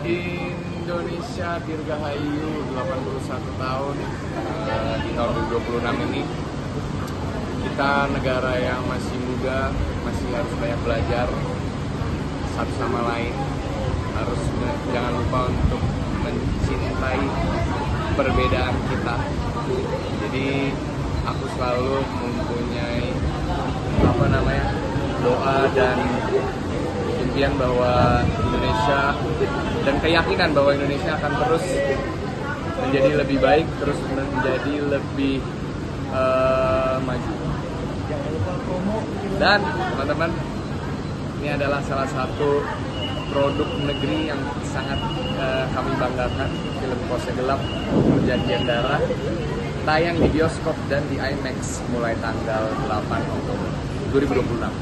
Indonesia Dirgahayu 81 tahun di tahun 2026 ini. Kita negara yang masih muda, masih harus banyak belajar satu sama lain. Harus jangan lupa untuk mencintai perbedaan kita. Jadi aku selalu mempunyai doa dan impian bahwa Indonesia dan keyakinan bahwa Indonesia akan terus menjadi lebih baik, terus menjadi lebih maju. Dan teman-teman, ini adalah salah satu produk negeri yang sangat kami banggakan, film Pose Gelap Perjanjian Darah, tayang di bioskop dan di IMAX mulai tanggal 8 Oktober 2026.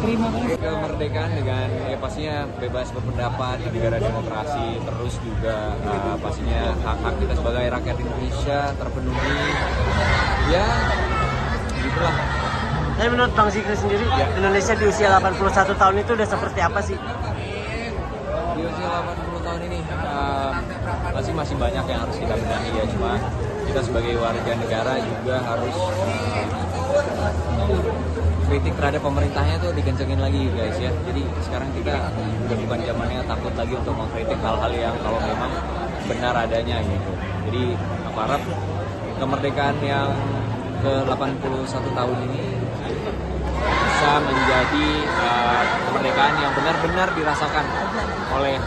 Terima kasih. Kemerdekaan dengan pastinya bebas berpendapat di negara demokrasi, terus juga pastinya hak-hak kita sebagai rakyat Indonesia terpenuhi. Ya, gitulah. Tapi menurut Bang Zikri sendiri, Indonesia di usia 81 tahun itu udah seperti apa sih? Di usia 80 tahun ini masih banyak yang harus kita benahi ya, cuma kita sebagai warga negara juga harus kritik terhadap pemerintahnya tuh dikencengin lagi guys ya. Jadi sekarang kita udah bukan zamannya takut lagi untuk mengkritik hal-hal yang kalau memang benar adanya gitu. Jadi aku harap kemerdekaan yang ke-81 tahun ini bisa menjadi kemerdekaan yang benar-benar dirasakan oleh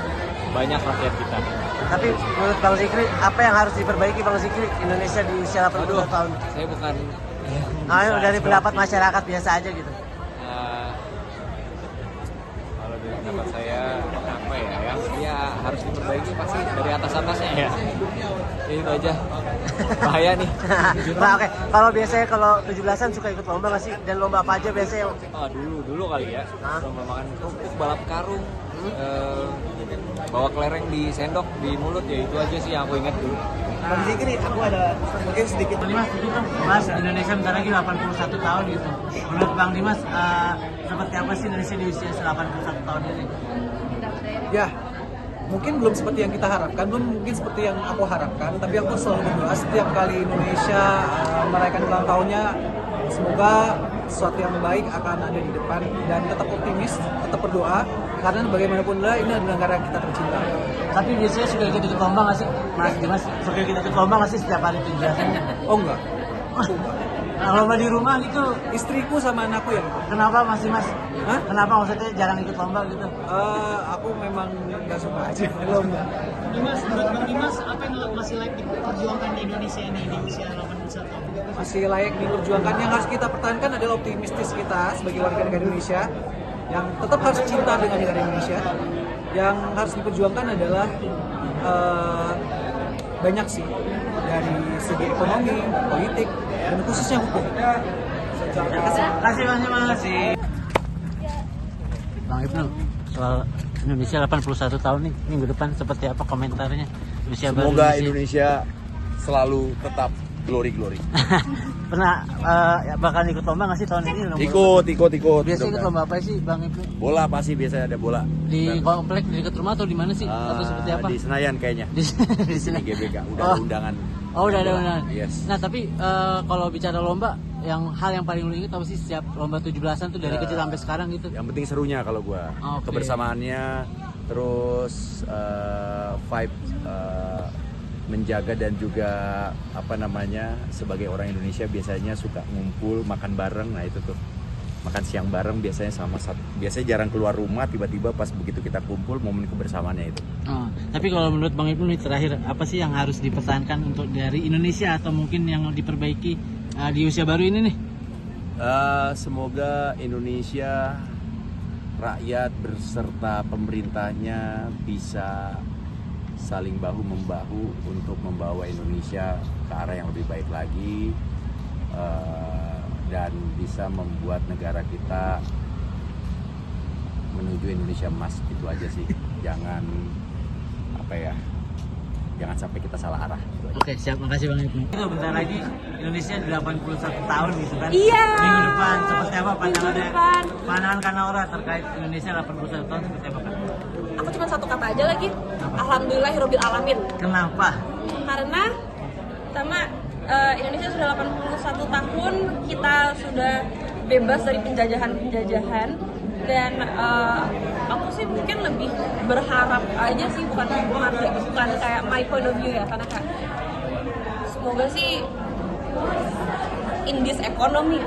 banyak rakyat kita. Tapi menurut Bang Zikri, apa yang harus diperbaiki Bang Zikri Indonesia di usia 80 tahun? Saya bukan Dari pendapat masyarakat biasa aja gitu. Kalau dari pendapat saya apa ya, yang harus diperbaiki pasti dari atas-atasnya ya. Itu aja. Bahaya nih. Nah, oke. Kalau biasanya kalau 17-an suka ikut lomba nggak sih? Dan lomba apa aja biasanya? Dulu kali ya. Lomba makan kerupuk, balap karung, bawa kelereng di sendok di mulut, ya itu aja sih yang aku ingat dulu. Bang Zikri, aku ada mungkin sedikit. Mas, Indonesia bentar lagi 81 tahun gitu. Menurut Bang Dimas, seperti apa sih Indonesia di usia 81 tahun ini? Ya, mungkin belum seperti yang kita harapkan, belum mungkin seperti yang aku harapkan, tapi aku selalu berdoa setiap kali Indonesia merayakan ulang tahunnya, semoga sesuatu yang baik akan ada di depan, dan tetap optimis, tetap berdoa, karena bagaimanapun lah ini adalah negara yang kita tercinta. Tapi biasanya suka ikut lomba nggak sih, Mas Dimas? Suka ikut lomba nggak sih setiap hari 17-an? Oh enggak. Lomba di rumah gitu? Istriku sama anakku yang ikut. Kenapa Mas Dimas? Hah? Kenapa maksudnya jarang ikut lomba gitu? Aku memang nggak suka aja lomba. Dimas, menurut Bang Dimas, apa yang masih layak diperjuangkan di Indonesia ini di usia 81 tahun? Masih layak diperjuangkan. Yang harus kita pertahankan adalah optimistis kita sebagai warga negara Indonesia, yang tetap harus cinta dengan negara Indonesia. Yang harus diperjuangkan adalah banyak sih, dari segi ekonomi, politik, dan khususnya hukum. Terima kasih Mas. Bang Ibnu, soal Indonesia 81 tahun nih, minggu depan seperti apa komentarnya? Semoga Indonesia selalu tetap glory. Pernah bakal ikut lomba nggak sih tahun ini? Ikut. Biasanya ikut lomba apa sih Bang Ibnu? Bola pasti biasanya ada bola. Di komplek di dekat rumah atau di mana sih? Atau seperti apa? Di Senayan kayaknya. Di sini GBK udah ada undangan. Oh, udah ada undangan. Yes. Nah, tapi kalau bicara lomba, hal yang paling lu inget apa sih setiap lomba 17-an tuh dari kecil sampai sekarang gitu? Yang penting serunya kalau gua. Okay. Kebersamaannya, terus vibe menjaga, dan juga sebagai orang Indonesia biasanya suka ngumpul makan bareng. Nah itu tuh, makan siang bareng biasanya jarang keluar rumah, tiba-tiba pas begitu kita kumpul, momen kebersamaannya itu. Tapi kalau menurut Bang Ibnu nih terakhir, apa sih yang harus dipertahankan untuk dari Indonesia atau mungkin yang diperbaiki di usia baru ini nih? Semoga Indonesia, rakyat berserta pemerintahnya bisa saling bahu-membahu untuk membawa Indonesia ke arah yang lebih baik lagi, dan bisa membuat negara kita menuju Indonesia emas. Itu aja sih. Jangan sampai kita salah arah. Oke, siap. Makasih Bang Ibnu. Itu bentar lagi Indonesia 81 tahun gitu kan. Iya. Minggu depan seperti apa pandangan Kanaora terkait Indonesia 81 tahun seperti apa kan? aku cuma satu kata aja lagi, alhamdulillahirabbil alamin. Kenapa? Karena pertama Indonesia sudah 81 tahun, kita sudah bebas dari penjajahan dan aku sih mungkin lebih berharap aja sih, bukan kayak my point of view ya, karena kayak semoga sih in this economy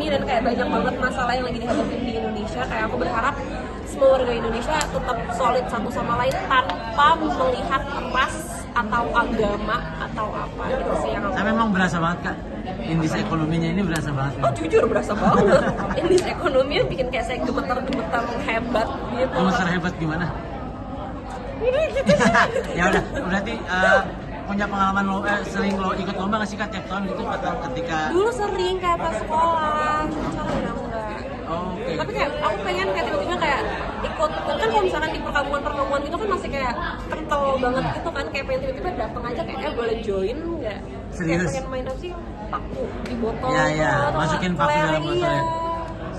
dan kayak banyak banget masalah yang lagi dihadapi di Indonesia, kayak aku berharap semua warga Indonesia tetap solid satu sama lain tanpa melihat ras atau agama atau apa gitu sih yang aku. Tapi memang berasa banget Kak, indis ekonominya ini berasa banget. Oh jujur berasa banget. Indis ekonomi yang bikin kayak saya gemetar-gemetar hebat gitu. Gemetar hebat gimana? Ini gitu. Ya udah, berarti punya pengalaman sering lo ikut lomba nggak sih Kak tiap tahun gitu atau ketika? Dulu sering kayak pas sekolah, sekarang udah enggak. Oke. Tapi kayak aku pengen kayak tiba-tiba kayak ikut, kan kalau misalkan di perkampungan gitu kan masih kayak kental banget gitu kan, kayak pengen tiba-tiba datang aja kayak boleh join nggak? Serius? Kayak pengen main apa sih, paku di botol. Ya, atau masukin paku dalam kelereng, botol ya. iya.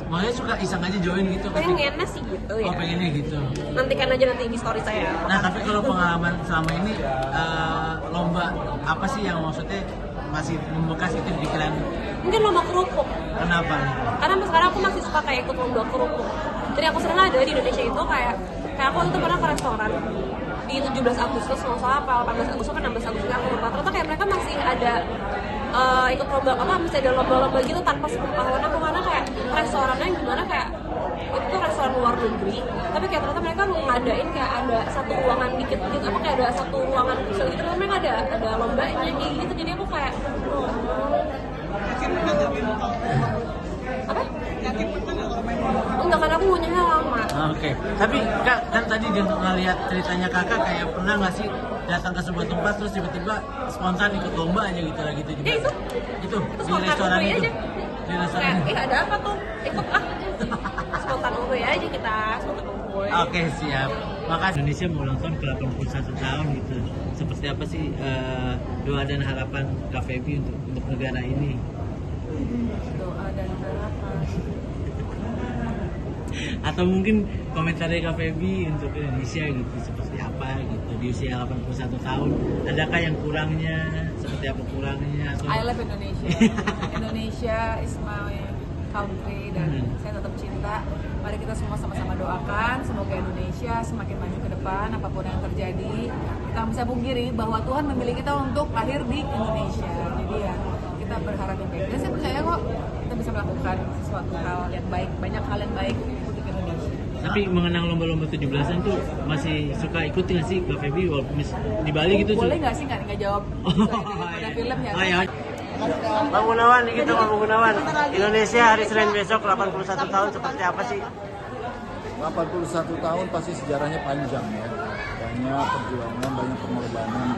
Makanya suka iseng aja join gitu. Pengennya sih gitu ya. Oh pengennya gitu. Nantikan aja nanti di story saya. Nah tapi kalau pengalaman selama ini lomba apa sih yang maksudnya masih membekas itu di pikiran? Mungkin lomba kerupuk. Kenapa? Karena sampai sekarang aku masih suka kayak ikut lomba kerupuk. Jadi aku sering ada di Indonesia itu kayak aku itu pernah ke restoran di 17 Agustus, nggak salah apa 18 Agustus atau 16 Agustus aku lupa. Ternyata kayak mereka masih ada ikut lomba apa, masih ada lomba-lomba gitu tanpa sepengetahuan aku, karena kayak restorannya gimana, kayak itu tuh restoran luar negeri, tapi kayak ternyata mereka ngadain kayak ada satu ruangan dikit gitu, apa kayak ada satu ruangan kecil gitu, terus mereka ada lombanya kayak gitu. Jadi aku kayak apa? Enggak, karena aku ngunyahnya lama. Oke. Tapi Kak, kan tadi dia ngeliat ceritanya Kakak kayak pernah nggak sih datang ke sebuah tempat terus tiba-tiba spontan ikut lomba aja gitu lah gitu juga. Ya itu Di restoran itu. aja. Di restoran Kayak, itu. ada apa tuh? Ikut spontan gue aja kita, spontan gue. Oke, siap. Maka Indonesia mau ulang tahun ke 81 tahun gitu. Seperti apa sih doa dan harapan Kak Feby untuk negara ini? Doa dan harapan. Atau mungkin komentar dari Kak Feby untuk Indonesia gitu, seperti apa gitu di usia 81 tahun, adakah yang kurangnya, seperti apa kurangnya atau... I love Indonesia. Indonesia is my country dan saya tetap cinta. Mari kita semua sama-sama doakan semoga Indonesia semakin maju ke depan apapun yang terjadi. Kita bisa pungkiri bahwa Tuhan memilih kita untuk lahir di Indonesia. Jadi ya kita berharap yang baik. Dan saya percaya kok kita bisa melakukan sesuatu hal yang baik, banyak hal yang baik untuk Indonesia. Tapi mengenang lomba-lomba 17-an tuh masih suka ikut nggak sih Kak Feby walaupun di Bali gitu? Boleh nggak sih nggak jawab pada film ya? Oh ya. Bang Gunawan, gitu Bang Gunawan. Indonesia hari Senin besok 81 tahun seperti apa sih? 81 tahun pasti sejarahnya panjang ya. Banyak perjuangan, banyak pengorbanan.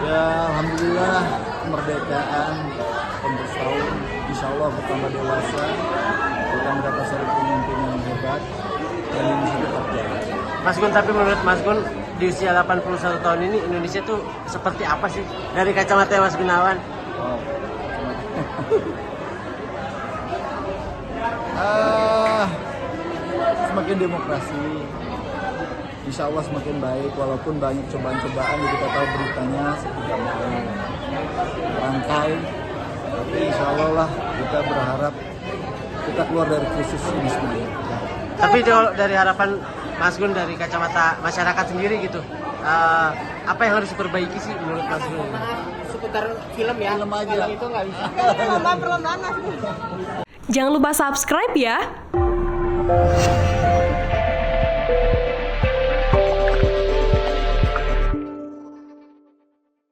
Ya alhamdulillah kemerdekaan 100 tahun. Insya Allah bertambah dewasa. Kita mendapat satu pemimpin yang hebat dan Indonesia tetap jaya. Mas Gun, tapi menurut Mas Gun di usia 81 tahun ini Indonesia tuh seperti apa sih dari kacamata Mas Gunawan? Wow. Semakin demokrasi, insya Allah semakin baik, walaupun banyak cobaan-cobaan, kita tahu beritanya seperti rantai, tapi insya Allah lah kita berharap kita keluar dari krisis ini sendiri. Tapi dari harapan Mas Gun dari kacamata masyarakat sendiri gitu, apa yang harus diperbaiki sih menurut Mas Gun? Seputar film ya. Film aja. Kalau itu nggak bisa. Jangan lupa subscribe ya.